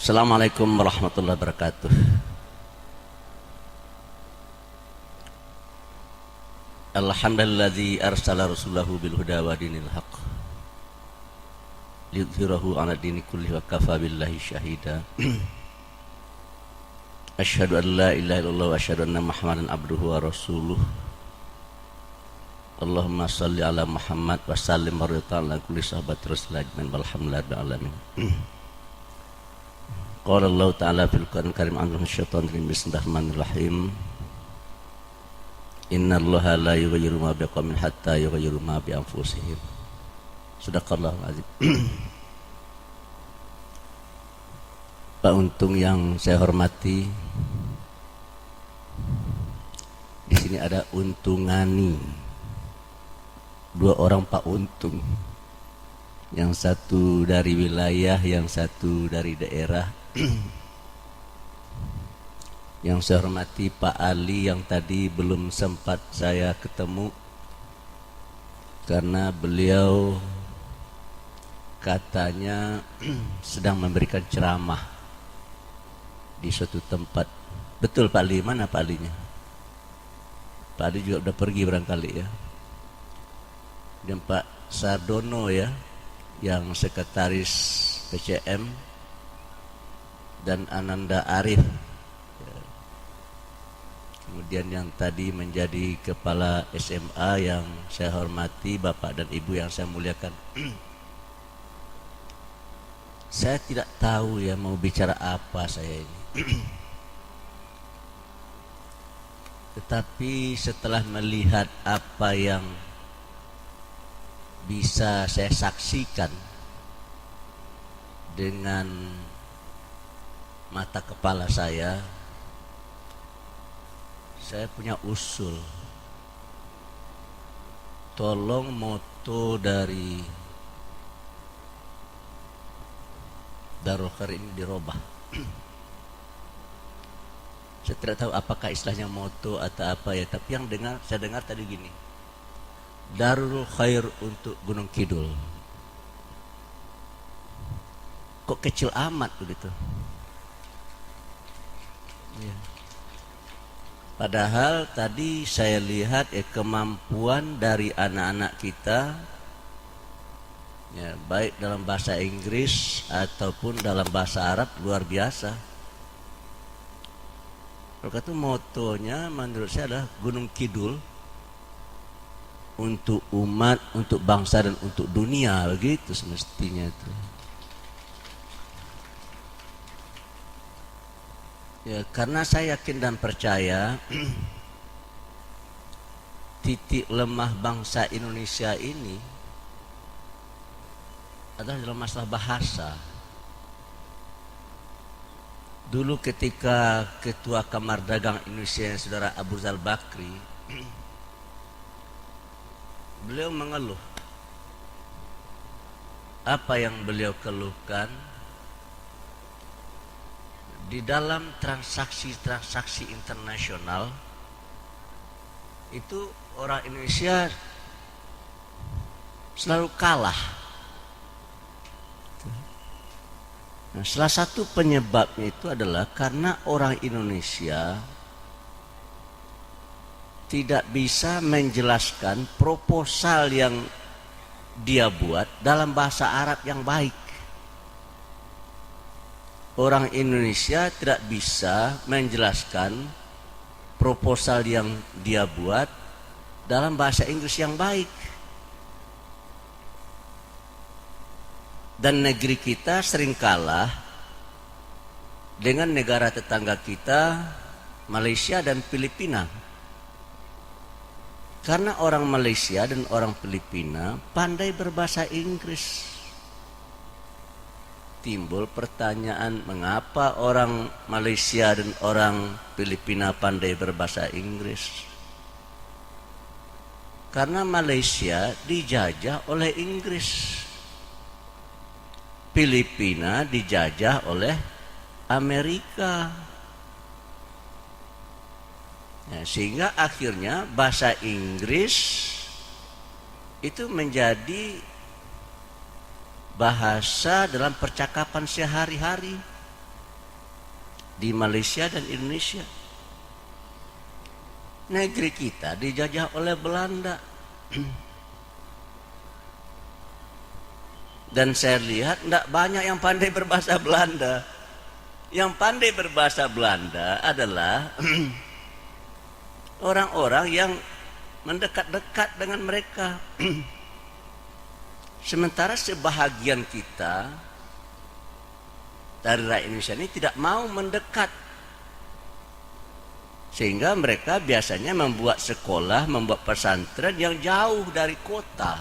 Assalamualaikum warahmatullahi wabarakatuh. Alhamdulilladzi arsala rasulahu bil huda wa dinil haqq liyudhhirahu 'ala dini kullihi wa kafa billahi syahida. Asyhadu an la ilaha illallah wa asyhadu anna Muhammadan abduhu wa rasuluh. Allahumma shalli ala Muhammad wa sallim wa barik ala kulli sahabati rasul ajmain walhamdulillahi rabbil alamin. Qala Allah ta'ala fil Qur'anil Karim a'udzu minasyaitonir rajim bismillahirrahmanirrahim. Innallaha la yughayyiru ma biqaumin hatta yughayyiru ma bi anfusihim. Shadaqallahul azim. Pak Untung yang saya hormati, di sini ada Untungani, dua orang Pak Untung, yang satu dari wilayah, yang satu dari daerah. Yang saya hormati Pak Ali yang tadi belum sempat saya ketemu karena beliau katanya sedang memberikan ceramah di suatu tempat. Betul Pak Ali? Mana Pak Alinya? Pak Ali juga udah pergi barangkali ya. Dan Pak Sardono ya, yang sekretaris PCM, dan Ananda Arif, kemudian yang tadi menjadi kepala SMA yang saya hormati, Bapak dan Ibu yang saya muliakan. Saya tidak tahu ya mau bicara apa saya ini. Tetapi setelah melihat apa yang bisa saya saksikan dengan mata kepala saya punya usul. Tolong moto dari Darul Khair ini dirubah. Saya tidak tahu apakah istilahnya moto atau apa ya, tapi yang saya dengar tadi gini, Darul Khair untuk Gunung Kidul. Kok kecil amat begitu? Ya. Padahal tadi saya lihat kemampuan dari anak-anak kita ya, baik dalam bahasa Inggris ataupun dalam bahasa Arab luar biasa. Kalau itu motonya menurut saya adalah Gunung Kidul untuk umat, untuk bangsa dan untuk dunia, begitu semestinya itu. Ya, karena saya yakin dan percaya titik lemah bangsa Indonesia ini adalah dalam masalah bahasa. Dulu ketika Ketua Kamar Dagang Indonesia, Saudara Abu Rizal Bakri, beliau mengeluh. Apa yang beliau keluhkan? Di dalam transaksi-transaksi internasional itu orang Indonesia selalu kalah. Nah, salah satu penyebabnya itu adalah karena orang Indonesia tidak bisa menjelaskan proposal yang dia buat dalam bahasa Arab yang baik. Orang Indonesia tidak bisa menjelaskan proposal yang dia buat dalam bahasa Inggris yang baik. Dan negeri kita sering kalah dengan negara tetangga kita, Malaysia dan Filipina. Karena orang Malaysia dan orang Filipina pandai berbahasa Inggris. Timbul pertanyaan, mengapa orang Malaysia dan orang Filipina pandai berbahasa Inggris? Karena Malaysia dijajah oleh Inggris, Filipina dijajah oleh Amerika. Ya, sehingga akhirnya bahasa Inggris itu menjadi bahasa dalam percakapan sehari-hari. di Malaysia dan Indonesia. Negeri kita dijajah oleh Belanda. Dan saya lihat tidak banyak yang pandai berbahasa Belanda. Yang pandai berbahasa Belanda adalah orang-orang yang mendekat-dekat dengan mereka. Sementara sebahagian kita dari rakyat Indonesia ini tidak mau mendekat. Sehingga mereka biasanya membuat sekolah, membuat pesantren yang jauh dari kota,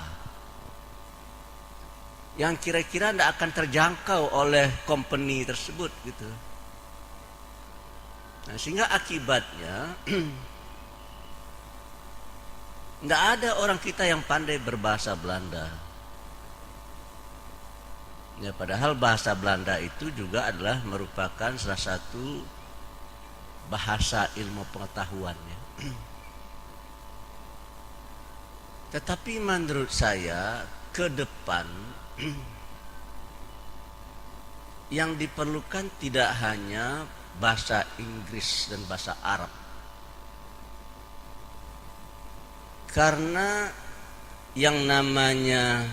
yang kira-kira tidak akan terjangkau oleh company tersebut gitu. Nah, sehingga akibatnya tidak ada orang kita yang pandai berbahasa Belanda. Ya, padahal bahasa Belanda itu juga adalah merupakan salah satu bahasa ilmu pengetahuan ya. Tetapi menurut saya ke depan yang diperlukan tidak hanya bahasa Inggris dan bahasa Arab. Karena yang namanya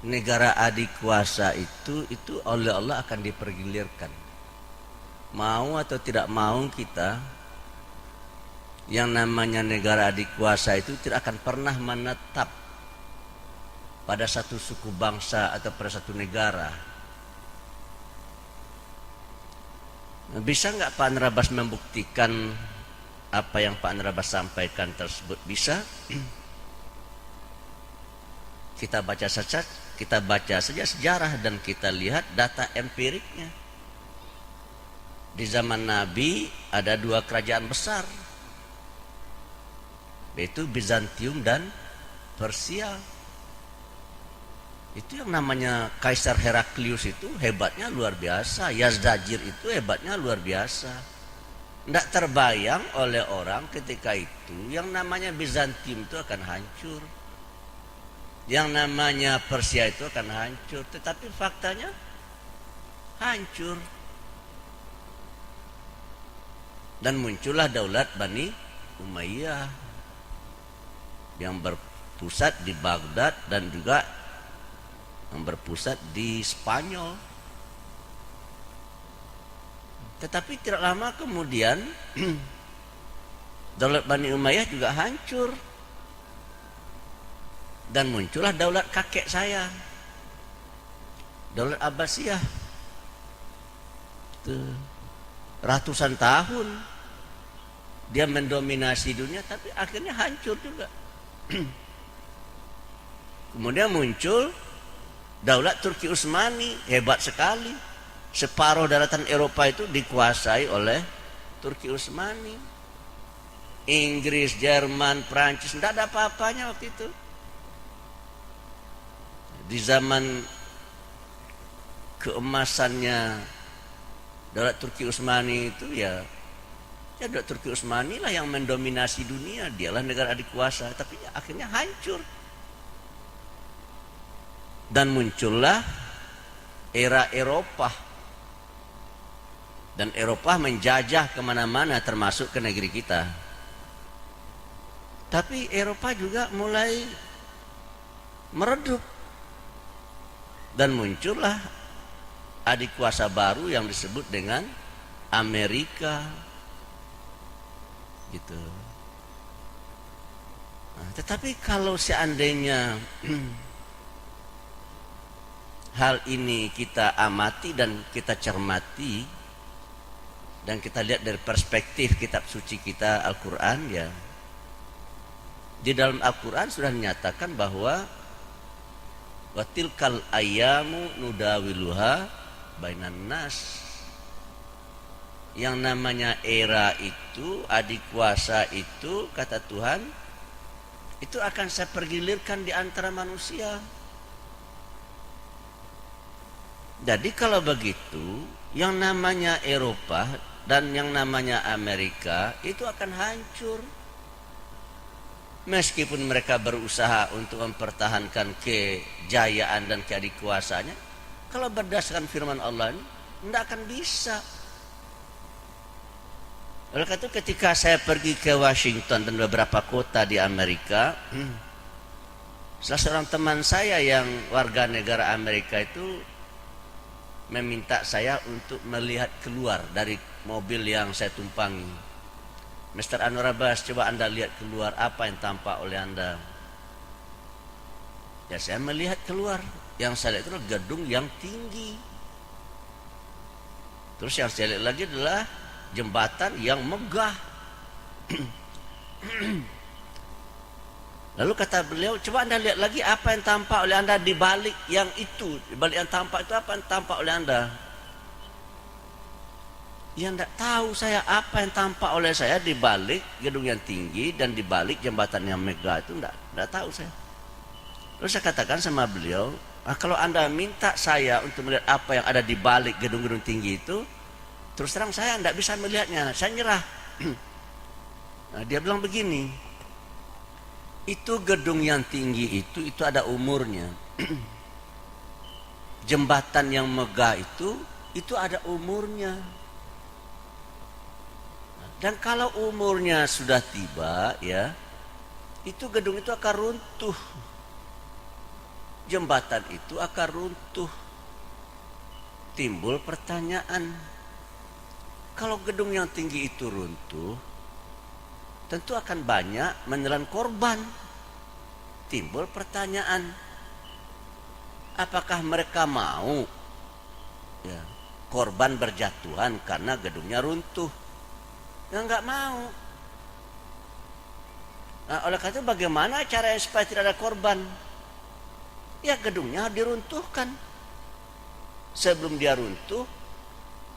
negara adik kuasa itu oleh Allah akan dipergilirkan. Mau atau tidak mau kita, yang namanya negara adik kuasa itu tidak akan pernah menetap pada satu suku bangsa atau pada satu negara. Bisa nggak Pak Anrabas membuktikan apa yang Pak Anrabas sampaikan tersebut? Bisa. Kita baca saja sejarah dan kita lihat data empiriknya. Di zaman Nabi ada dua kerajaan besar, yaitu Bizantium dan Persia. Itu yang namanya Kaisar Heraklius itu hebatnya luar biasa. Yazdajir itu hebatnya luar biasa. Tidak terbayang oleh orang ketika itu yang namanya Bizantium itu akan hancur, yang namanya Persia itu akan hancur. Tetapi faktanya hancur. Dan muncullah daulat Bani Umayyah yang berpusat di Baghdad dan juga yang berpusat di Spanyol. Tetapi tidak lama kemudian daulat Bani Umayyah juga hancur dan muncullah daulat kakek saya, daulat Abbasiyah. Ratusan tahun dia mendominasi dunia, tapi akhirnya hancur juga. Kemudian muncul daulat Turki Utsmani, hebat sekali. Separuh daratan Eropa itu dikuasai oleh Turki Utsmani. Inggris, Jerman, Prancis tidak ada apa-apanya waktu itu. Di zaman keemasannya daulat Turki Utsmani itu ya daulat Turki Utsmani lah yang mendominasi dunia, dialah negara adik kuasa, tapi ya, akhirnya hancur. Dan muncullah era Eropa, dan Eropa menjajah kemana-mana termasuk ke negeri kita. Tapi Eropa juga mulai meredup dan muncullah adik kuasa baru yang disebut dengan Amerika gitu. Nah, tetapi kalau seandainya hal ini kita amati dan kita cermati dan kita lihat dari perspektif kitab suci kita Al-Quran, ya, di dalam Al-Quran sudah dinyatakan bahwa watilkal ayyamu nudawiluha bainan nas. Yang namanya era itu, adik kuasa itu, kata Tuhan, itu akan saya pergilirkan di antara manusia. Jadi kalau begitu, yang namanya Eropa dan yang namanya Amerika itu akan hancur. Meskipun mereka berusaha untuk mempertahankan kejayaan dan keadikuasaannya, kalau berdasarkan firman Allah, Tidak akan bisa. Oleh karena itu ketika saya pergi ke Washington dan beberapa kota di Amerika, salah seorang teman saya yang warga negara Amerika itu meminta saya untuk melihat keluar dari mobil yang saya tumpangi. Mr. Anwar Abbas, coba Anda lihat keluar, apa yang tampak oleh Anda? Ya, saya melihat keluar. Yang saya lihat itu adalah gedung yang tinggi. Terus yang saya lihat lagi adalah jembatan yang megah. Lalu kata beliau, coba Anda lihat lagi apa yang tampak oleh Anda di balik yang itu. Di balik yang tampak itu apa yang tampak oleh Anda? Ya, tidak tahu saya apa yang tampak oleh saya di balik gedung yang tinggi dan di balik jembatan yang megah itu, tidak tahu saya. Terus saya katakan sama beliau, kalau Anda minta saya untuk melihat apa yang ada di balik gedung-gedung tinggi itu, terus terang saya tidak bisa melihatnya, saya nyerah. Nah, dia bilang begini, itu gedung yang tinggi itu ada umurnya. Jembatan yang megah itu ada umurnya. Dan kalau umurnya sudah tiba, ya, itu gedung itu akan runtuh. Jembatan itu akan runtuh. Timbul pertanyaan, kalau gedung yang tinggi itu runtuh, tentu akan banyak menelan korban. Timbul pertanyaan, apakah mereka mau, ya, korban berjatuhan karena gedungnya runtuh? Ya, nggak mau. Nah, oleh karena itu bagaimana caranya supaya tidak ada korban? Ya, gedungnya diruntuhkan. Sebelum dia runtuh,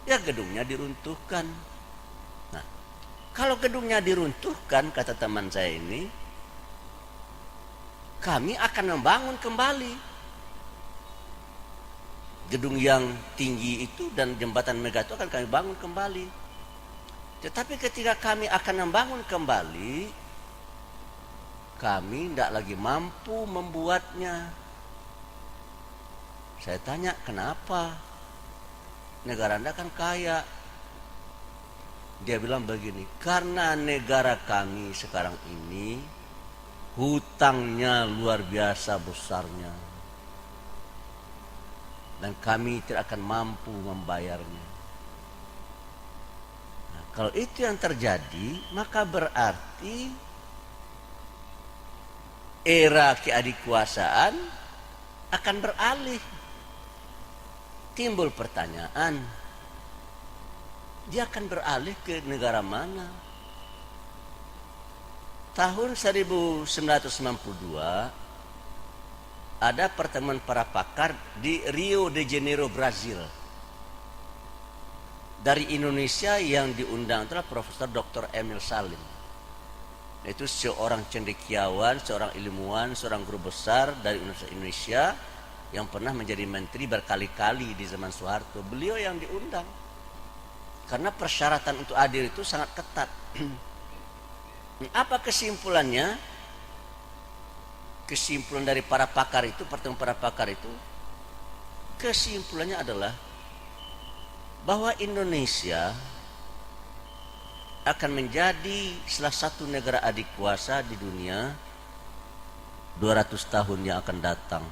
ya gedungnya diruntuhkan. Nah, kalau gedungnya diruntuhkan, kata teman saya ini, kami akan membangun kembali gedung yang tinggi itu dan jembatan megah itu akan kami bangun kembali. Tetapi ketika kami akan membangun kembali, kami tidak lagi mampu membuatnya. Saya tanya, kenapa? Negara Anda kan kaya. Dia bilang begini, karena negara kami sekarang ini hutangnya luar biasa besarnya. Dan kami tidak akan mampu membayarnya. Nah, kalau itu yang terjadi, maka berarti era keadikuasaan akan beralih. Timbul pertanyaan, dia akan beralih ke negara mana? Tahun 1992 ada pertemuan para pakar di Rio de Janeiro, Brazil. Dari Indonesia yang diundang adalah Profesor Dr. Emil Salim. Itu seorang cendekiawan, seorang ilmuwan, seorang guru besar dari Indonesia yang pernah menjadi menteri berkali-kali di zaman Soeharto. Beliau yang diundang. Karena persyaratan untuk hadir itu sangat ketat. Apa kesimpulannya? Kesimpulan dari para pakar itu, pertemuan para pakar itu, kesimpulannya adalah bahwa Indonesia akan menjadi salah satu negara adikuasa di dunia 200 tahun yang akan datang.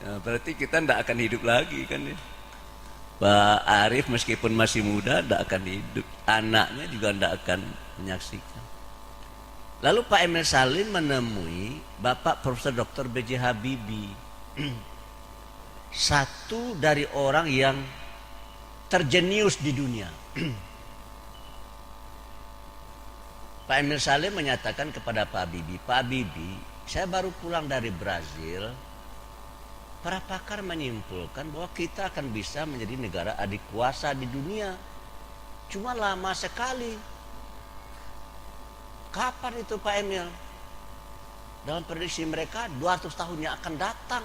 Ya, berarti kita tidak akan hidup lagi kan ya. Pak Arif meskipun masih muda tidak akan hidup, anaknya juga tidak akan menyaksikan. Lalu Pak Emil Salim menemui Bapak Profesor Dr. B.J. Habibie, satu dari orang yang terjenius di dunia. Pak Emil Salim menyatakan kepada Pak Habibie, Pak Habibie, saya baru pulang dari Brazil. Para pakar menyimpulkan bahwa kita akan bisa menjadi negara adikuasa di dunia. Cuma lama sekali. Kapan itu Pak Emil? Dalam prediksi mereka 200 tahun yang akan datang.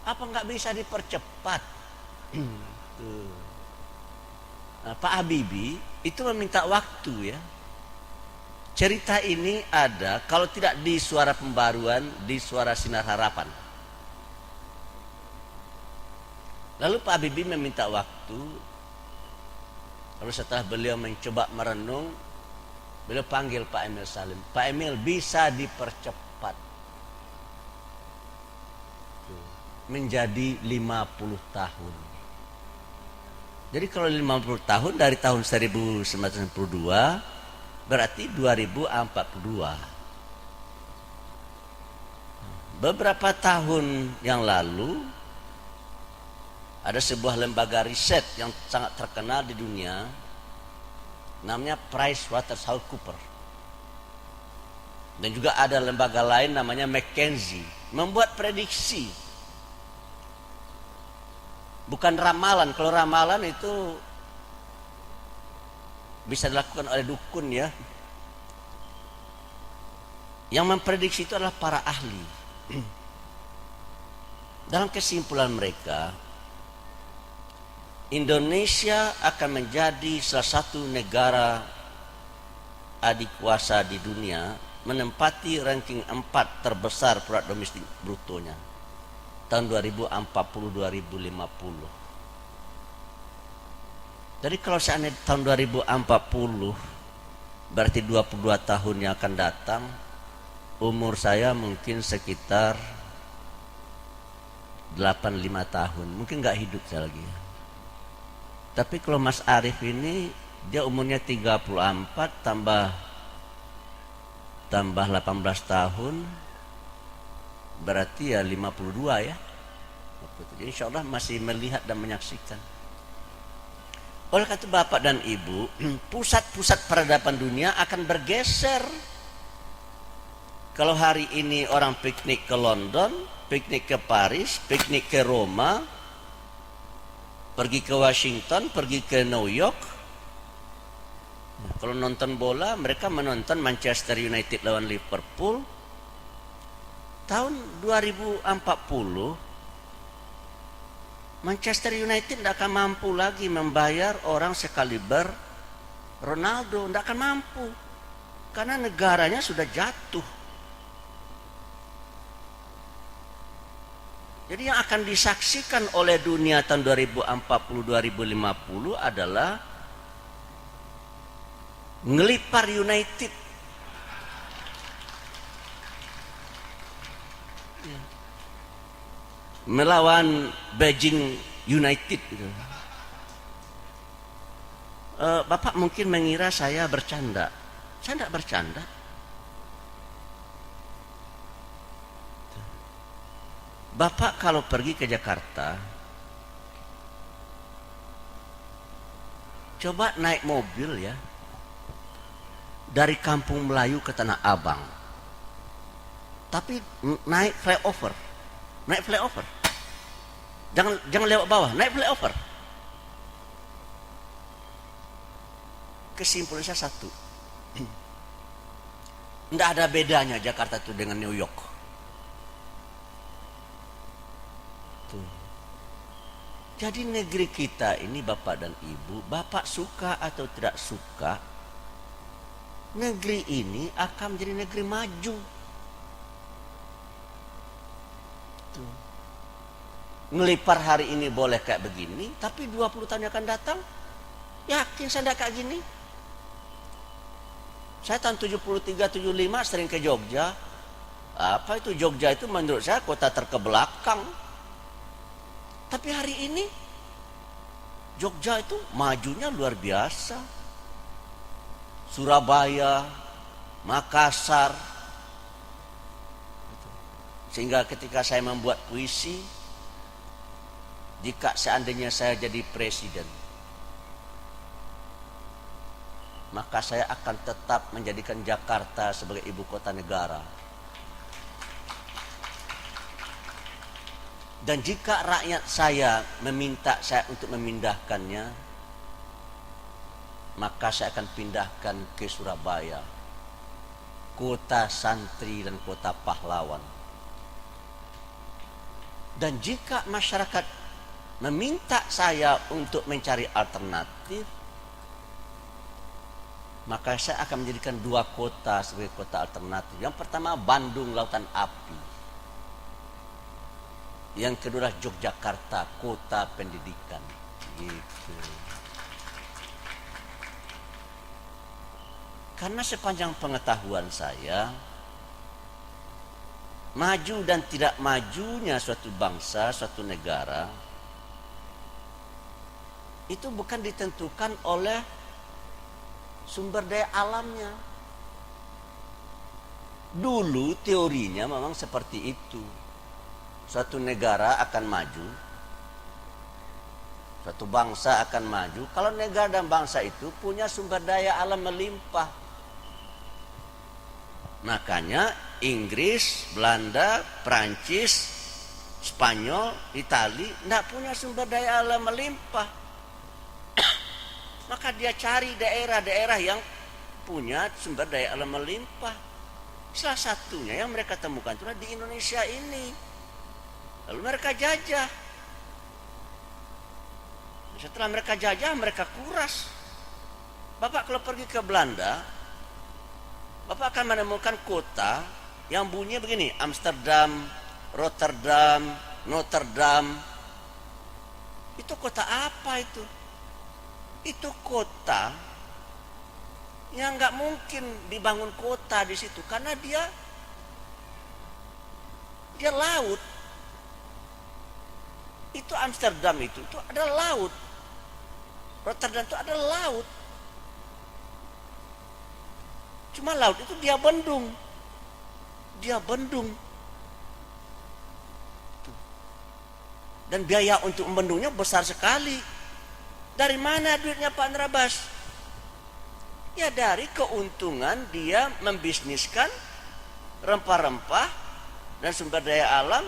Apa nggak bisa dipercepat? Nah, Pak Habibie itu meminta waktu ya. Cerita ini ada kalau tidak di Suara Pembaruan, di Suara Sinar Harapan. Lalu Pak Habibie meminta waktu. Lalu setelah beliau mencoba merenung, beliau panggil Pak Emil Salim. Pak Emil, bisa dipercepat menjadi 50 tahun. Jadi kalau 50 tahun dari tahun 1992 berarti 2042. Beberapa tahun yang lalu ada sebuah lembaga riset yang sangat terkenal di dunia, namanya PricewaterhouseCoopers. Dan juga ada lembaga lain namanya McKinsey, membuat prediksi. Bukan ramalan. Kalau ramalan itu bisa dilakukan oleh dukun ya. Yang memprediksi itu adalah para ahli. Dalam kesimpulan mereka, Indonesia akan menjadi salah satu negara adikuasa di dunia, menempati ranking 4 terbesar produk domestik brutonya tahun 2040-2050. Jadi kalau seandainya tahun 2040 berarti 22 tahun yang akan datang, umur saya mungkin sekitar 85 tahun, mungkin nggak hidup saya lagi. Tapi kalau Mas Arief ini dia umurnya 34 tambah 18 tahun berarti ya 52 ya. Jadi insya Allah masih melihat dan menyaksikan. Oleh kata Bapak dan Ibu, pusat-pusat peradaban dunia akan bergeser. Kalau hari ini orang piknik ke London, piknik ke Paris, piknik ke Roma, pergi ke Washington, pergi ke New York. Kalau nonton bola, mereka menonton Manchester United lawan Liverpool. Tahun 2040 Manchester United tidak akan mampu lagi membayar orang sekaliber Ronaldo, tidak akan mampu karena negaranya sudah jatuh. Jadi yang akan disaksikan oleh dunia tahun 2040-2050 adalah ngelipar United. Melawan Beijing United gitu. Bapak mungkin mengira saya bercanda. Saya tidak bercanda. Bapak kalau pergi ke Jakarta, coba naik mobil ya, dari Kampung Melayu ke Tanah Abang, tapi naik flyover. Naik flyover. Jangan lewat bawah, naik flyover. Kesimpulan saya satu. Tidak ada bedanya Jakarta itu dengan New York. Tuh. Jadi negeri kita ini Bapak dan Ibu, Bapak suka atau tidak suka, negeri ini akan menjadi negeri maju. Ngelipar hari ini boleh kayak begini, tapi 20 tahun yang akan datang yakin saya tidak kayak gini. Saya tahun 73-75 sering ke Jogja. Apa itu Jogja itu menurut saya kota terkebelakang. Tapi hari ini Jogja itu majunya luar biasa. Surabaya, Makassar. Sehingga ketika saya membuat puisi, jika seandainya saya jadi presiden, maka saya akan tetap menjadikan Jakarta sebagai ibu kota negara. Dan jika rakyat saya meminta saya untuk memindahkannya, maka saya akan pindahkan ke Surabaya, kota santri dan kota pahlawan. Dan jika masyarakat meminta saya untuk mencari alternatif, maka saya akan menjadikan 2 kota sebagai kota alternatif. Yang pertama Bandung Lautan Api. Yang kedua Yogyakarta, kota pendidikan. Gitu. Karena sepanjang pengetahuan saya, maju dan tidak majunya suatu bangsa, suatu negara, itu bukan ditentukan oleh sumber daya alamnya. Dulu teorinya memang seperti itu. Suatu negara akan maju, suatu bangsa akan maju kalau negara dan bangsa itu punya sumber daya alam melimpah. Makanya Inggris, Belanda, Prancis, Spanyol, Itali tidak punya sumber daya alam melimpah. Maka dia cari daerah-daerah yang punya sumber daya alam melimpah. Salah satunya yang mereka temukan itulah di Indonesia ini. Lalu mereka jajah. Setelah mereka jajah, mereka kuras. Bapak kalau pergi ke Belanda, Bapak akan menemukan kota yang bunyinya begini: Amsterdam, Rotterdam, Notre Dame. Itu kota apa itu? Itu kota yang nggak mungkin dibangun kota di situ karena dia laut. Itu Amsterdam itu ada laut. Rotterdam itu ada laut. Cuma laut itu dia bendung. Dan biaya untuk membendungnya besar sekali. Dari mana duitnya Pak Nerabas? Ya dari keuntungan dia membisniskan rempah-rempah dan sumber daya alam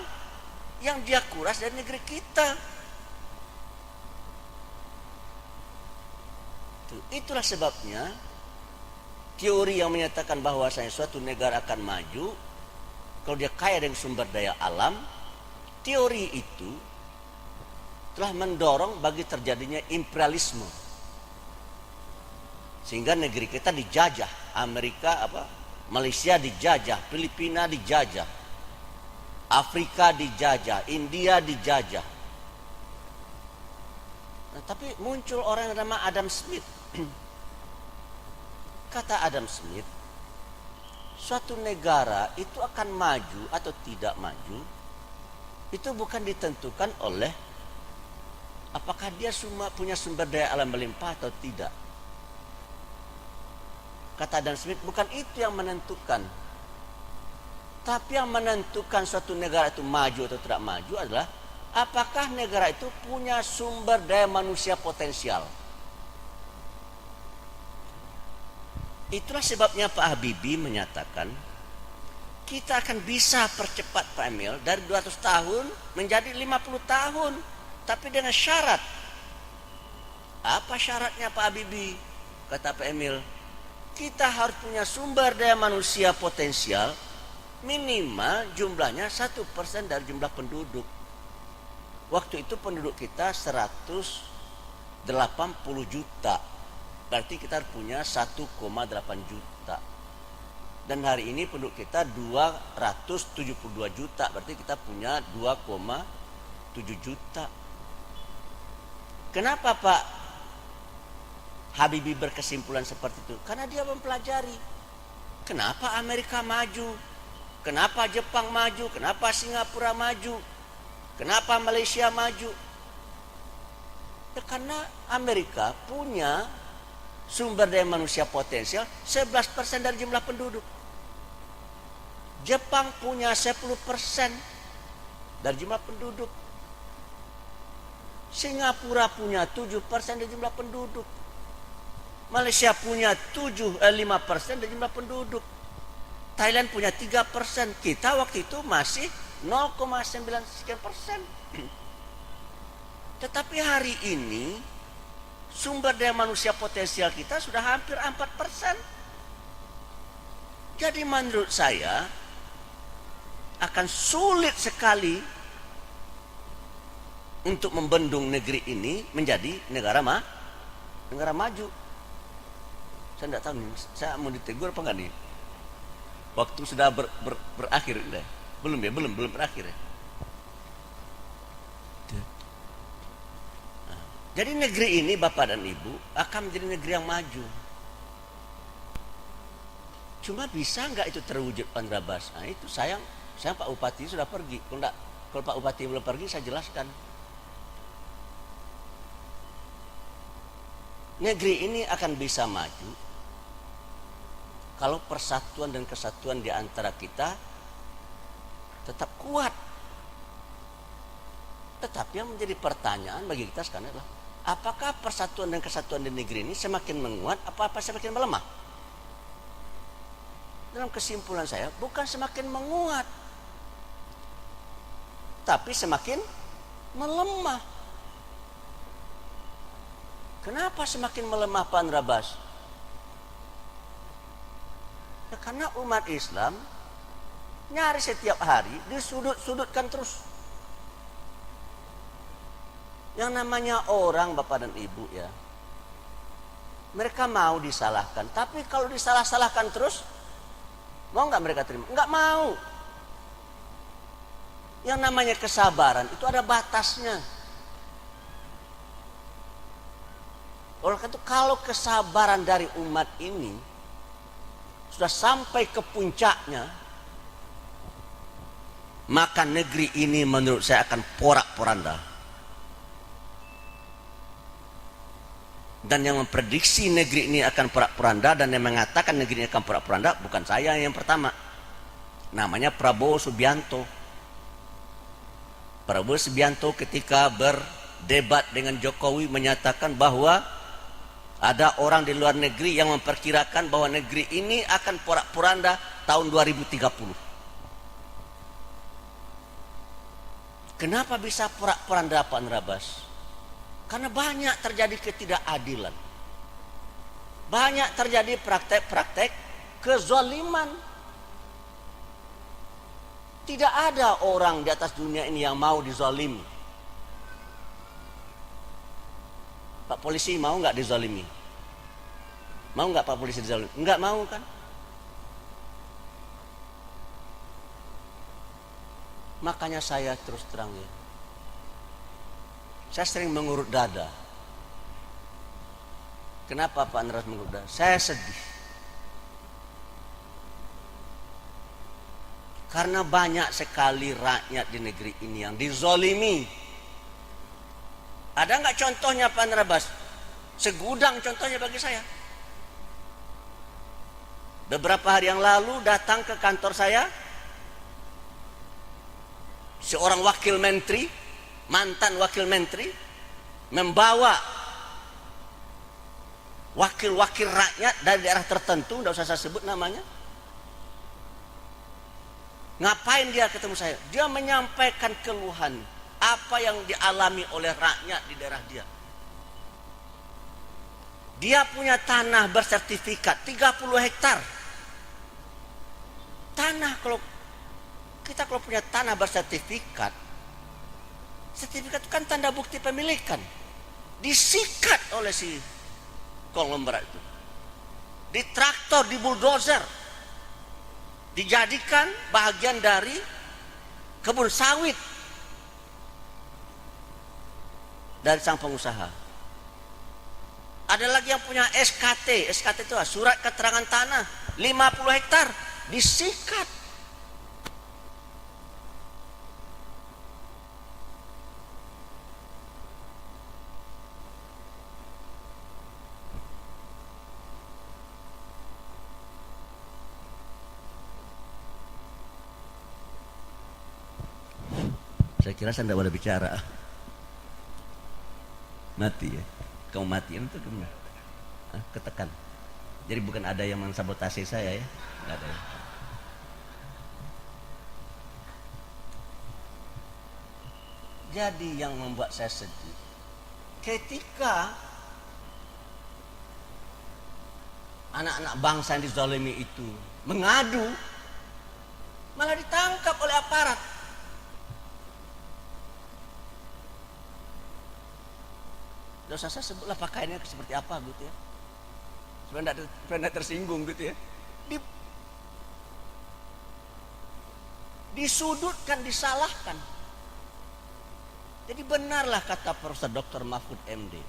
yang dia kuras dari negeri kita. Itulah sebabnya teori yang menyatakan bahwasanya suatu negara akan maju kalau dia kaya dengan sumber daya alam, teori itu telah mendorong bagi terjadinya imperialisme. Sehingga negeri kita dijajah, Malaysia dijajah, Filipina dijajah, Afrika dijajah, India dijajah. Nah, tapi muncul orang yang bernama Adam Smith. Kata Adam Smith, suatu negara itu akan maju atau tidak maju, itu bukan ditentukan oleh apakah dia punya sumber daya alam melimpah atau tidak. Kata Adam Smith, bukan itu yang menentukan. Tapi yang menentukan suatu negara itu maju atau tidak maju adalah apakah negara itu punya sumber daya manusia potensial. Itulah sebabnya Pak Habibie menyatakan kita akan bisa percepat Pak Emil dari 200 tahun menjadi 50 tahun. Tapi dengan syarat. Apa syaratnya Pak Habibie? Kata Pak Emil, kita harus punya sumber daya manusia potensial minimal jumlahnya 1% dari jumlah penduduk. Waktu itu penduduk kita 180 juta. Berarti kita harus punya 1,8 juta. Dan hari ini penduduk kita 272 juta. Berarti kita punya 2,7 juta. Kenapa Pak Habibie berkesimpulan seperti itu? Karena dia mempelajari. Kenapa Amerika maju? Kenapa Jepang maju? Kenapa Singapura maju? Kenapa Malaysia maju? Ya karena Amerika punya sumber daya manusia potensial 11% dari jumlah penduduk. Jepang punya 10% dari jumlah penduduk. Singapura punya 7% dari jumlah penduduk. Malaysia punya 5% dari jumlah penduduk. Thailand punya 3%. Kita waktu itu masih 0,9 sekian persen. Tetapi hari ini sumber daya manusia potensial kita sudah hampir 4%. Jadi menurut saya akan sulit sekali untuk membendung negeri ini menjadi negara maju. Saya tidak tahu nih, saya mau ditegur apa enggak nih? Waktu sudah berakhir deh. Belum berakhir ya. Jadi negeri ini Bapak dan Ibu akan menjadi negeri yang maju. Cuma bisa nggak itu terwujud Pak Andrabas? Nah itu sayang Pak Bupati sudah pergi. Kalau Pak Bupati belum pergi saya jelaskan. Negeri ini akan bisa maju kalau persatuan dan kesatuan di antara kita tetap kuat. Tetapi yang menjadi pertanyaan bagi kita sekarang adalah, apakah persatuan dan kesatuan di negeri ini semakin menguat apa semakin melemah? Dalam kesimpulan saya, bukan semakin menguat, tapi semakin melemah. Kenapa semakin melemah Pak Andrabas? Ya, karena umat Islam nyari setiap hari disudut-sudutkan terus. Yang namanya orang Bapak dan Ibu ya, mereka mau disalahkan, tapi kalau disalah-salahkan terus, mau nggak mereka terima? Nggak mau. Yang namanya kesabaran itu ada batasnya. Oleh karena itu, kalau kesabaran dari umat ini sudah sampai ke puncaknya, maka negeri ini menurut saya akan porak-poranda. Dan yang memprediksi negeri ini akan porak-poranda dan yang mengatakan negeri ini akan porak-poranda bukan saya yang pertama. Namanya Prabowo Subianto. Prabowo Subianto ketika berdebat dengan Jokowi menyatakan bahwa ada orang di luar negeri yang memperkirakan bahwa negeri ini akan porak-poranda tahun 2030. Kenapa bisa porak-poranda Pak Andrabas? Karena banyak terjadi ketidakadilan. Banyak terjadi praktek-praktek kezaliman. Tidak ada orang di atas dunia ini yang mau dizalimi. Pak polisi mau nggak dizalimi? Mau nggak Pak polisi dizalimi? Nggak mau kan? Makanya saya terus terang ya, saya sering mengurut dada. Kenapa Pak Andrabas mengurut dada? Saya sedih. Karena banyak sekali rakyat di negeri ini yang dizolimi. Ada nggak contohnya Pak Andrabas? Segudang contohnya bagi saya. Beberapa hari yang lalu datang ke kantor saya seorang wakil menteri, mantan wakil menteri, membawa wakil-wakil rakyat dari daerah tertentu, tidak usah saya sebut namanya. Ngapain dia ketemu saya? Dia menyampaikan keluhan apa yang dialami oleh rakyat di daerah dia. Dia punya tanah bersertifikat 30 hektar. Tanah, kalau punya tanah bersertifikat, sertifikat itu kan tanda bukti pemilikan. Disikat oleh si konglomerat itu. Ditraktor, di bulldozer. Dijadikan bagian dari kebun sawit dari sang pengusaha. Ada lagi yang punya SKT. SKT itu surat keterangan tanah 50 hektar disikat. Saya kira saya tidak boleh bicara. Mati ya. Kamu mati itu gimana? Ketekan. Jadi bukan ada yang mensabotase saya ya. Tidak ada ya. Jadi yang membuat saya sedih, ketika anak-anak bangsa yang dizalimi itu mengadu, malah ditangkap oleh aparat. Tidak usah saya sebutlah pakaiannya seperti apa gitu ya, supaya tidak tersinggung gitu ya. Disudutkan, disalahkan. Jadi benarlah kata Profesor Dr. Mahfud MD.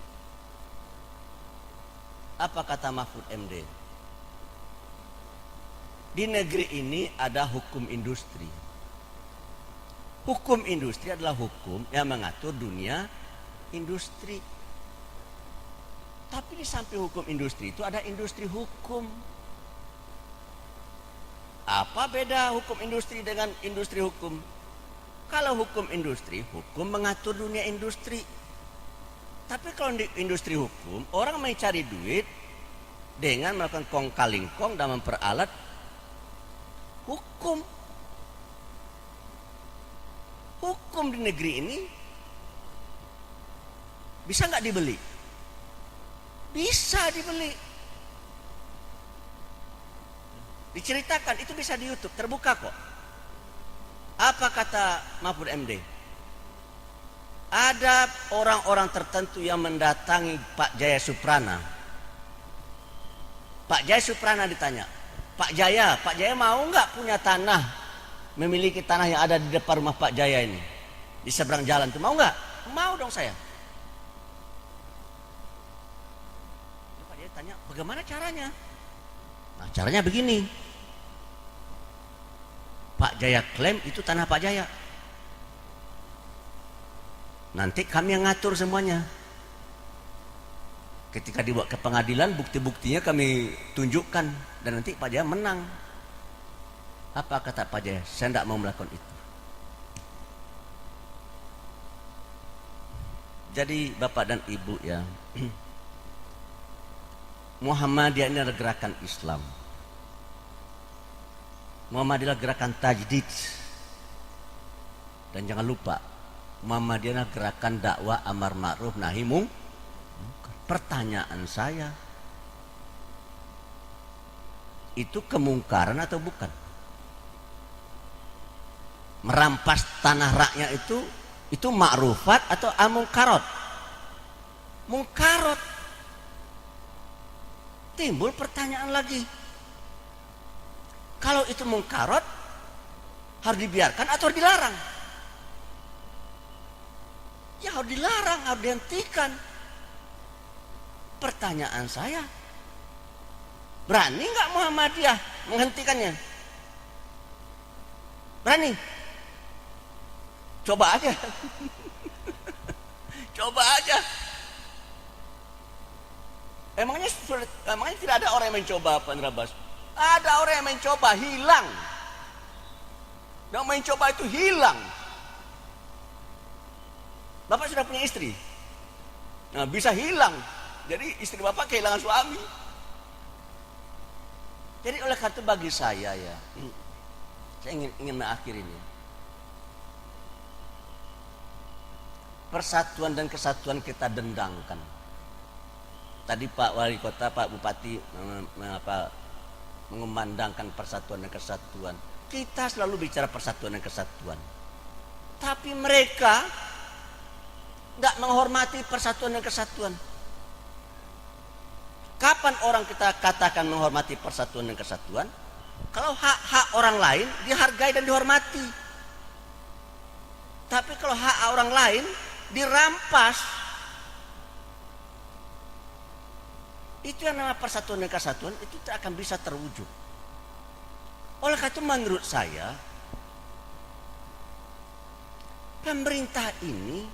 Apa kata Mahfud MD? Di negeri ini ada hukum industri. Hukum industri adalah hukum yang mengatur dunia industri. Tapi di samping hukum industri itu ada industri hukum. Apa beda hukum industri dengan industri hukum? Kalau hukum industri, hukum mengatur dunia industri. Tapi kalau di industri hukum, orang mencari duit dengan melakukan kong kaling kong dan memperalat hukum. Hukum di negeri ini bisa nggak dibeli? Bisa dibeli. Diceritakan, itu bisa di YouTube, terbuka kok. Apa kata Mahfud MD? Ada orang-orang tertentu yang mendatangi Pak Jaya Suprana. Pak Jaya Suprana ditanya, Pak Jaya mau nggak punya tanah, memiliki tanah yang ada di depan rumah Pak Jaya ini, di seberang jalan itu, mau nggak? Mau dong saya. Pak Jaya tanya, bagaimana caranya? Nah, caranya begini. Pak Jaya klaim itu tanah Pak Jaya. Nanti kami yang ngatur semuanya. Ketika dibawa ke pengadilan, bukti-buktinya kami tunjukkan dan nanti Pak Jaya menang. Apa kata Pak Jaya? Saya tidak mau melakukan itu. Jadi Bapak dan Ibu ya, Muhammadiyah ini adalah gerakan Islam. Muhammadiyah adalah gerakan tajdid. Dan jangan lupa, Muhammadiyah adalah gerakan dakwah amar ma'ruf nahi mungkar. Pertanyaan saya, itu kemungkaran atau bukan? Merampas tanah rakyat itu ma'rufat atau amungkarot? Mungkarot. Timbul pertanyaan lagi, kalau itu mungkarot harus dibiarkan atau harus dilarang? Ya harus dilarang, harus dihentikan. Pertanyaan saya, berani nggak Muhammadiyah menghentikannya? Berani? Coba aja. Coba aja. Emangnya tidak ada orang yang mencoba, Pak Nirabas? Ada orang yang mencoba, hilang. Yang mencoba itu hilang. Bapak sudah punya istri, nah bisa hilang. Jadi istri Bapak kehilangan suami. Jadi oleh karena itu bagi saya ya, saya ingin mengakhiri ini. Persatuan dan kesatuan kita dendangkan. Tadi Pak Wali Kota, Pak Bupati mengumandangkan persatuan dan kesatuan. Kita selalu bicara persatuan dan kesatuan. Tapi mereka tidak menghormati persatuan dan kesatuan. Kapan orang kita katakan menghormati persatuan dan kesatuan? Kalau hak-hak orang lain dihargai dan dihormati. Tapi kalau hak orang lain dirampas, itu yang namanya persatuan dan kesatuan itu tidak akan bisa terwujud. Oleh karena itu menurut saya, pemerintah ini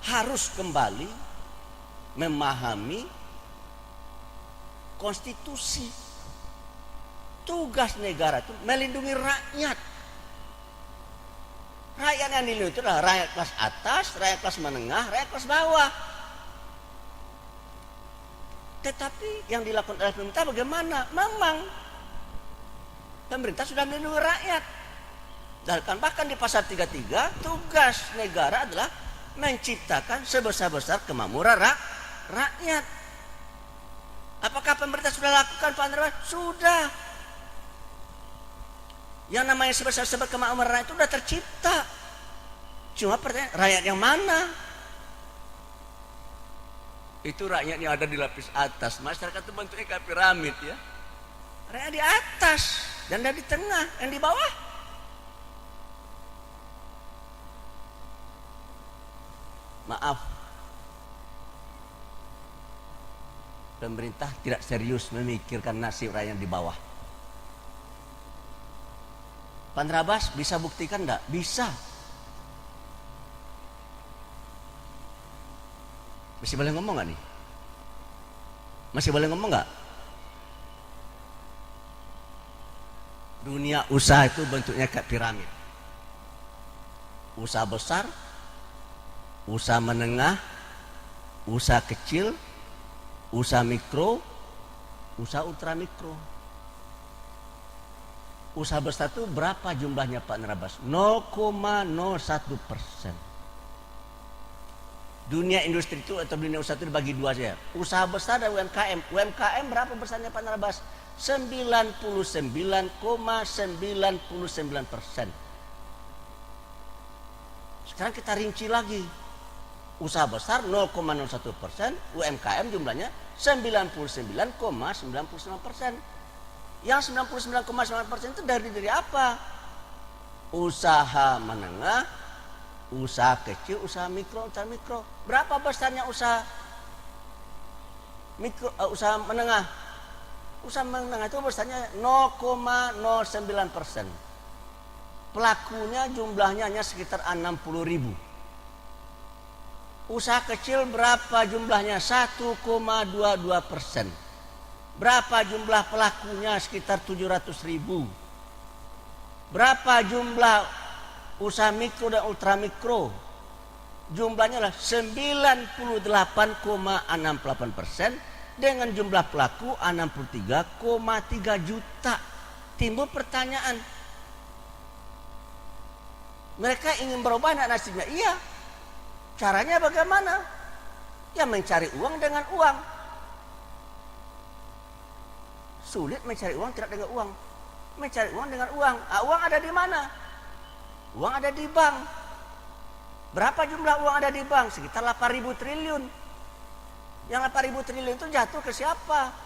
harus kembali memahami konstitusi. Tugas negara itu melindungi rakyat. Rakyat yang dilindungi itu adalah rakyat kelas atas, rakyat kelas menengah, rakyat kelas bawah. Tetapi yang dilakukan oleh pemerintah bagaimana? Memang pemerintah sudah melindungi rakyat. Dan bahkan di pasal 33, tugas negara adalah menciptakan sebesar-besar kemakmuran rakyat. Apakah pemerintah sudah lakukan, Pak Andreas? Sudah. Yang namanya sebesar-besar kemakmuran rakyat itu sudah tercipta. Cuma pertanyaan, rakyat yang mana? Itu rakyat yang ada di lapis atas. Masyarakat itu bentuknya kayak piramid ya. Rakyat di atas dan ada di tengah, yang di bawah. Maaf, pemerintah tidak serius memikirkan nasib rakyat di bawah. Pak Narabas bisa buktikan enggak? Bisa. Masih boleh ngomong nggak nih? Masih boleh ngomong nggak? Dunia usaha itu bentuknya kayak piramid. Usaha besar, usaha menengah, usaha kecil, usaha mikro, usaha ultramikro. Usaha besar itu berapa jumlahnya Pak Narabas? 0,01%. Dunia industri itu atau dunia usaha itu dibagi dua saja. Usaha besar dan UMKM. UMKM berapa besarnya Pak Narabas? 99,99%. Sekarang kita rinci lagi. Usaha besar 0,01%, UMKM jumlahnya 99,99%. Yang 99,9% itu dari apa? Usaha menengah, usaha kecil, usaha mikro, ultramikro. Berapa besarnya usaha mikro, usaha menengah? Usaha menengah itu besarnya 0,09%. Pelakunya jumlahnya hanya sekitar 60.000. Usaha kecil berapa jumlahnya? 1,22%. Berapa jumlah pelakunya? Sekitar 700.000. Berapa jumlah usaha mikro dan ultramikro? Jumlahnya adalah 98,68% dengan jumlah pelaku 63,3 juta. Timbul pertanyaan, mereka ingin berubah nasibnya? Iya. Caranya bagaimana? Ya mencari uang dengan uang. Sulit mencari uang tidak dengan uang. Mencari uang dengan uang. Uang ada di mana? Uang ada di bank. Berapa jumlah uang ada di bank? Sekitar 8.000 triliun. Yang 8.000 triliun itu jatuh ke siapa?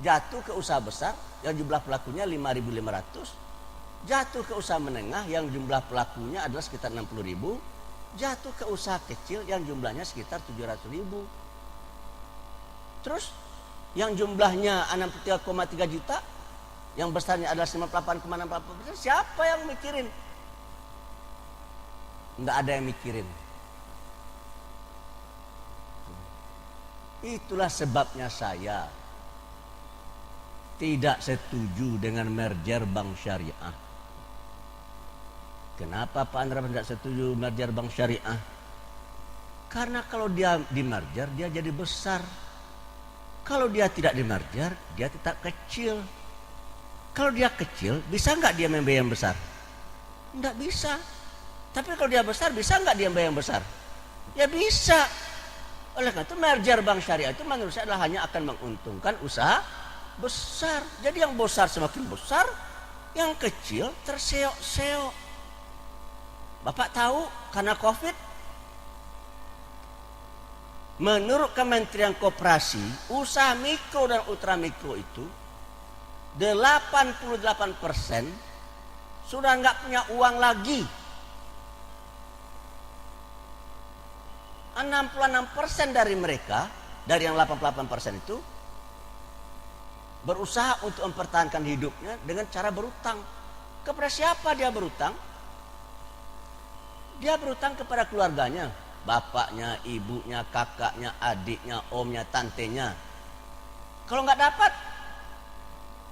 Jatuh ke usaha besar yang jumlah pelakunya 5.500. Jatuh ke usaha menengah yang jumlah pelakunya adalah sekitar 60.000. Jatuh ke usaha kecil yang jumlahnya sekitar 700.000. Terus yang jumlahnya 63,3 juta, yang besarnya adalah 98,64%, siapa yang mikirin? Enggak ada yang mikirin. Itulah sebabnya saya tidak setuju dengan merger bank syariah. Kenapa Pak Andra tidak setuju merger bank syariah? Karena kalau dia di merger, dia jadi besar. Kalau dia tidak di merger, dia tetap kecil. Kalau dia kecil, bisa nggak dia membayar yang besar? Nggak bisa. Tapi kalau dia besar, bisa nggak dia membayar yang besar? Ya bisa. Oleh karena itu merger bank syariah itu menurut saya adalah hanya akan menguntungkan usaha besar. Jadi yang besar semakin besar, yang kecil terseok-seok. Bapak tahu karena COVID, menurut Kementerian Koperasi, usaha mikro dan ultramikro itu 88% sudah nggak punya uang lagi. 66% dari mereka, dari yang 88% itu berusaha untuk mempertahankan hidupnya dengan cara berutang. Kepada siapa dia berutang? Dia berutang kepada keluarganya. Bapaknya, ibunya, kakaknya, adiknya, omnya, tantenya. Kalau nggak dapat,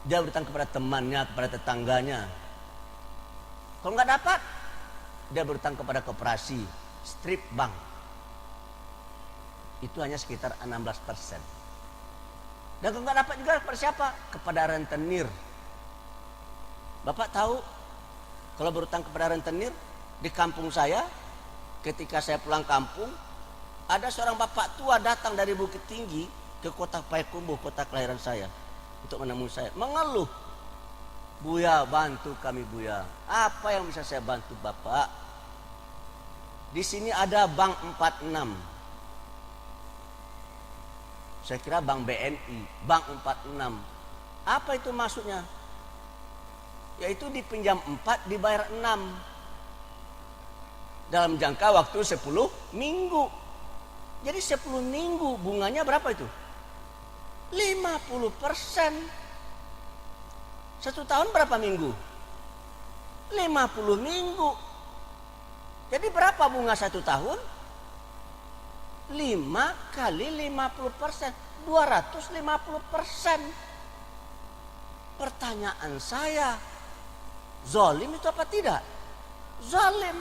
dia berutang kepada temannya, kepada tetangganya. Kalau nggak dapat, dia berutang kepada koperasi, strip bank. Itu hanya sekitar 16%. Dan kalau nggak dapat juga kepada siapa? Kepada rentenir. Bapak tahu, kalau berutang kepada rentenir, di kampung saya, ketika saya pulang kampung, ada seorang bapak tua datang dari Bukit Tinggi ke kota Payakumbuh, kota kelahiran saya, untuk menemui saya, mengeluh. Buya, bantu kami Buya. Apa yang bisa saya bantu Bapak? Di sini ada Bank 46. Saya kira Bank BNI, Bank 46. Apa itu maksudnya? Yaitu dipinjam 4, dibayar 6. dalam jangka waktu 10 minggu. Jadi 10 minggu bunganya berapa itu? 50%. 1 tahun berapa minggu? 50 minggu. Jadi berapa bunga 1 tahun? 5 kali 50%, 250%. Pertanyaan saya, zalim itu apa tidak? Zalim.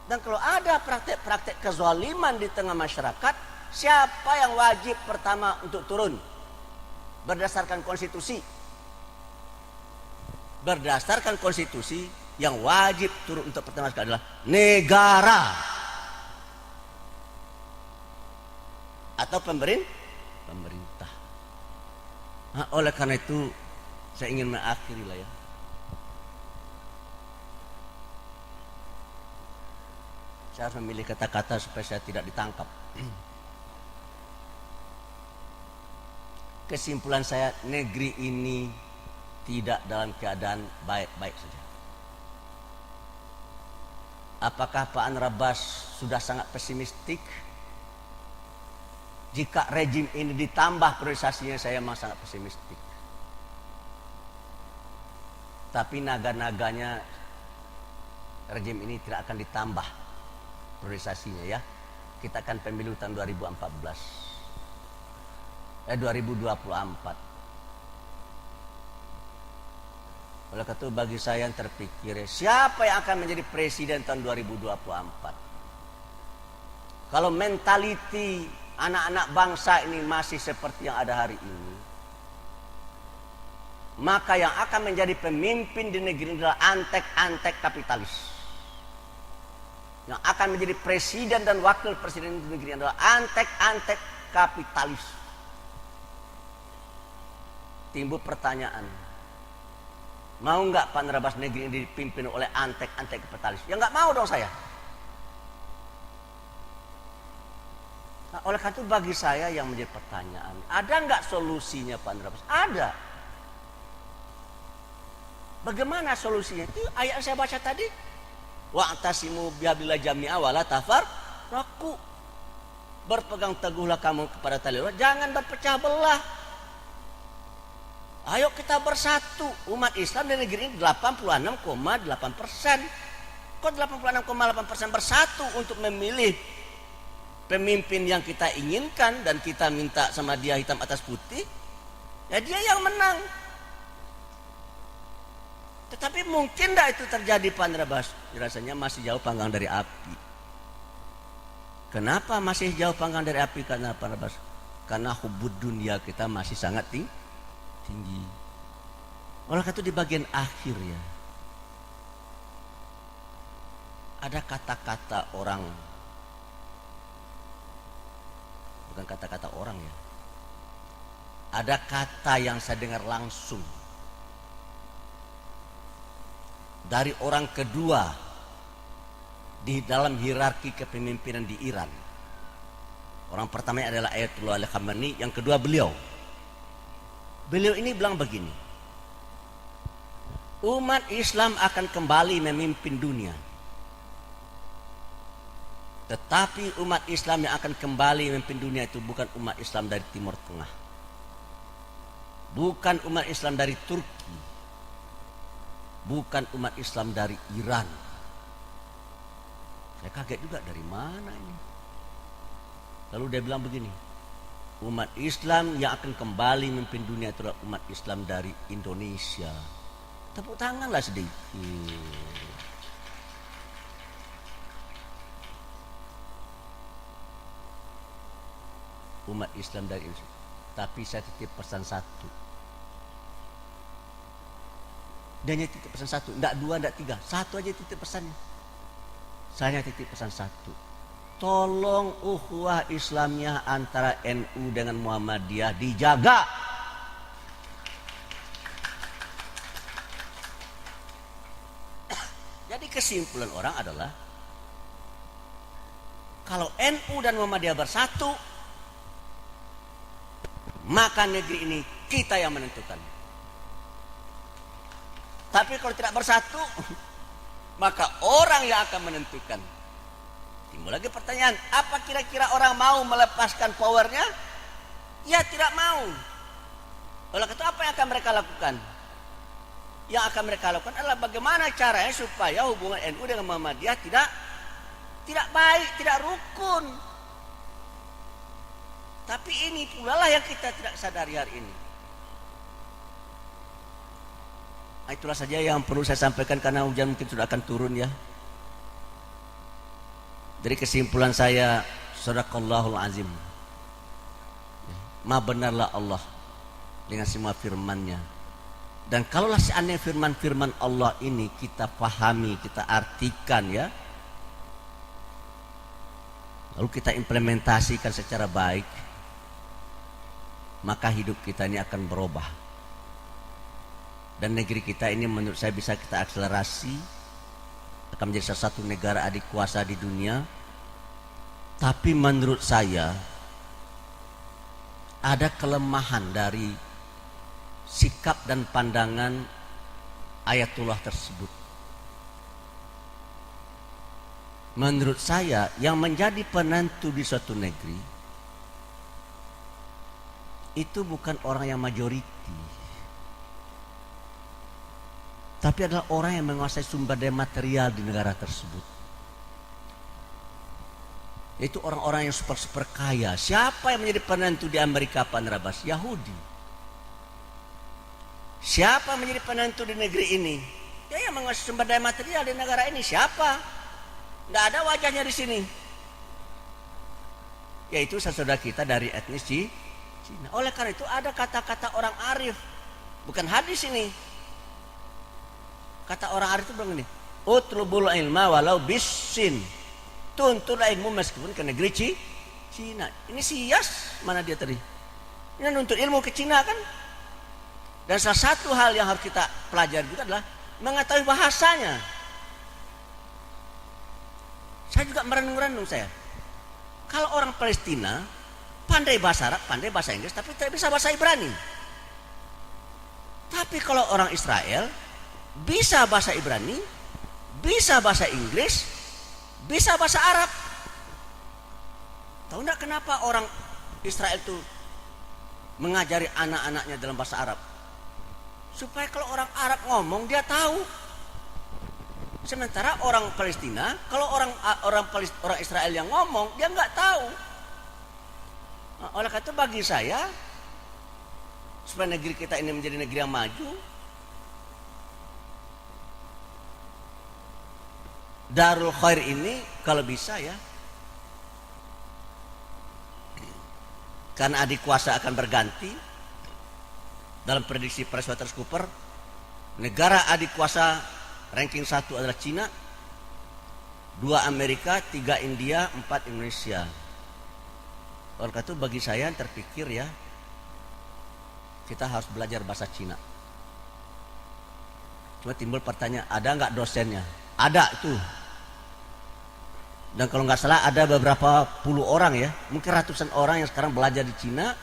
Dan kalau ada praktek-praktek kezaliman di tengah masyarakat, siapa yang wajib pertama untuk turun? Berdasarkan konstitusi. Berdasarkan konstitusi, yang wajib turun untuk pertama sekali adalah negara atau pemerintah. Nah, oleh karena itu saya ingin mengakhiri lah ya. Saya harus memilih kata-kata supaya saya tidak ditangkap. Kesimpulan saya, negeri ini tidak dalam keadaan baik-baik saja. Apakah Pak Anwar Abbas sudah sangat pesimistik? Jika rejim ini ditambah priorisasinya, saya memang sangat pesimistik. Tapi naga-naganya rejim ini tidak akan ditambah priorisasinya ya. Kita akan pemilu tahun 2024. Oleh karena itu bagi saya yang terpikir, siapa yang akan menjadi presiden tahun 2024? Kalau mentaliti anak-anak bangsa ini masih seperti yang ada hari ini, maka yang akan menjadi pemimpin di negeri ini adalah antek-antek kapitalis. Yang akan menjadi presiden dan wakil presiden di negeri ini adalah antek-antek kapitalis. Timbul pertanyaan, mau nggak Pak Anwar Abbas negeri ini dipimpin oleh antek-antek kapitalis? Ya nggak mau dong saya. Nah, oleh karena itu bagi saya yang menjadi pertanyaan, ada nggak solusinya Pak Anwar Abbas? Ada. Bagaimana solusinya? Itu ayat yang saya baca tadi. Wa'tasimu bihablillah jami'a wala tafarraqu. Berpegang teguhlah kamu kepada tali Allah, jangan berpecah belah. Ayo kita bersatu. Umat Islam di negeri ini 86,8%. Kok 86,8% bersatu untuk memilih pemimpin yang kita inginkan dan kita minta sama dia hitam atas putih? Ya dia yang menang. Tetapi mungkin tidak itu terjadi Pak Anwar Abbas? Rasanya masih jauh panggang dari api. Kenapa masih jauh panggang dari api? Karena Pak Anwar Abbas, karena hubud dunia kita masih sangat tinggi. Oleh karena itu di bagian akhir ya, ada kata-kata orang, bukan kata-kata orang ya, ada kata yang saya dengar langsung dari orang kedua di dalam hierarki kepemimpinan di Iran. Orang pertamanya adalah Ayatollah Ali Khamenei, yang kedua beliau. Beliau ini bilang begini, umat Islam akan kembali memimpin dunia, tetapi umat Islam yang akan kembali memimpin dunia itu bukan umat Islam dari Timur Tengah, bukan umat Islam dari Turki, bukan umat Islam dari Iran. Saya kaget juga, dari mana ini? Lalu dia bilang begini, umat Islam yang akan kembali memimpin dunia itu adalah umat Islam dari Indonesia. Tepuk tanganlah sedikit. Umat Islam dari Indonesia. Tapi saya titip pesan satu. Dia hanya titip pesan satu, tidak dua, tidak tiga, satu aja titip pesannya. Saya titip pesan satu. Tolong ukhuwah Islamiyah antara NU dengan Muhammadiyah dijaga. Jadi kesimpulan orang adalah, kalau NU dan Muhammadiyah bersatu, maka negeri ini kita yang menentukan. Tapi kalau tidak bersatu, maka orang yang akan menentukan. Timbul lagi pertanyaan, apa kira-kira orang mau melepaskan powernya? Ya tidak mau. Oleh karena itu apa yang akan mereka lakukan? Yang akan mereka lakukan adalah bagaimana caranya supaya hubungan NU dengan Muhammadiyah tidak baik, tidak rukun. Tapi ini pula lah yang kita tidak sadari hari ini. Nah, itulah saja yang perlu saya sampaikan karena hujan mungkin sudah akan turun ya. Dari kesimpulan saya, sadaqallahul azim. Maha benarlah Allah dengan semua firman-Nya. Dan kalaulah seandainya firman-firman Allah ini kita pahami, kita artikan ya, lalu kita implementasikan secara baik, maka hidup kita ini akan berubah. Dan negeri kita ini menurut saya bisa kita akselerasi, akan menjadi salah satu negara adik kuasa di dunia. Tapi menurut saya ada kelemahan dari sikap dan pandangan Ayatullah tersebut. Menurut saya yang menjadi penentu di suatu negeri itu bukan orang yang majoriti, tapi adalah orang yang menguasai sumber daya material di negara tersebut. Itu orang-orang yang super kaya. Siapa yang menjadi penentu di Amerika, Pak Nerabas? Yahudi. Siapa yang menjadi penentu di negeri ini? Ya, yang menguasai sumber daya material di negara ini. Siapa? Nggak ada wajahnya di sini. Yaitu saudara kita dari etnis Cina. Oleh karena itu ada kata-kata orang arif, bukan hadis ini. Kata orang arif itu bilang ini, utlubul ilma walau bisin. Tuntutlah ilmu meskipun ke negeri Cina. Ini sias mana dia tadi? Ini nuntut ilmu ke Cina kan? Dan salah satu hal yang harus kita pelajari juga adalah mengetahui bahasanya. Saya juga merenung-renung saya. Kalau orang Palestina pandai bahasa Arab, pandai bahasa Inggris, tapi tidak bisa bahasa Ibrani. Tapi kalau orang Israel bisa bahasa Ibrani, bisa bahasa Inggris, bisa bahasa Arab. Tahu enggak kenapa orang Israel itu mengajari anak-anaknya dalam bahasa Arab? Supaya kalau orang Arab ngomong dia tahu. Sementara orang Palestina, kalau orang Israel yang ngomong dia nggak tahu. Nah, oleh karena itu bagi saya, supaya negeri kita ini menjadi negeri yang maju, Darul Khair ini kalau bisa ya, karena adik kuasa akan berganti dalam prediksi PricewaterhouseCoopers, negara adik kuasa ranking 1 adalah Cina, 2 Amerika, 3 India, 4 Indonesia. Oleh karena itu bagi saya terpikir ya, kita harus belajar bahasa Cina. Cuma timbul pertanyaan, ada nggak dosennya? Ada itu. Dan kalau nggak salah ada beberapa puluh orang ya, mungkin ratusan orang yang sekarang belajar di Cina.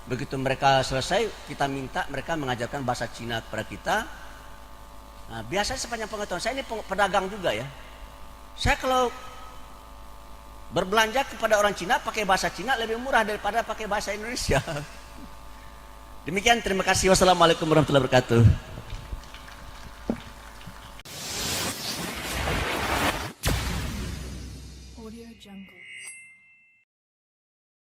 Begitu mereka selesai, kita minta mereka mengajarkan bahasa Cina kepada kita. Nah, biasanya sepanjang pengetahuan saya ini pedagang juga ya. Saya kalau berbelanja kepada orang Cina pakai bahasa Cina lebih murah daripada pakai bahasa Indonesia. Demikian, terima kasih. Wassalamualaikum warahmatullahi wabarakatuh. Audio Jungle.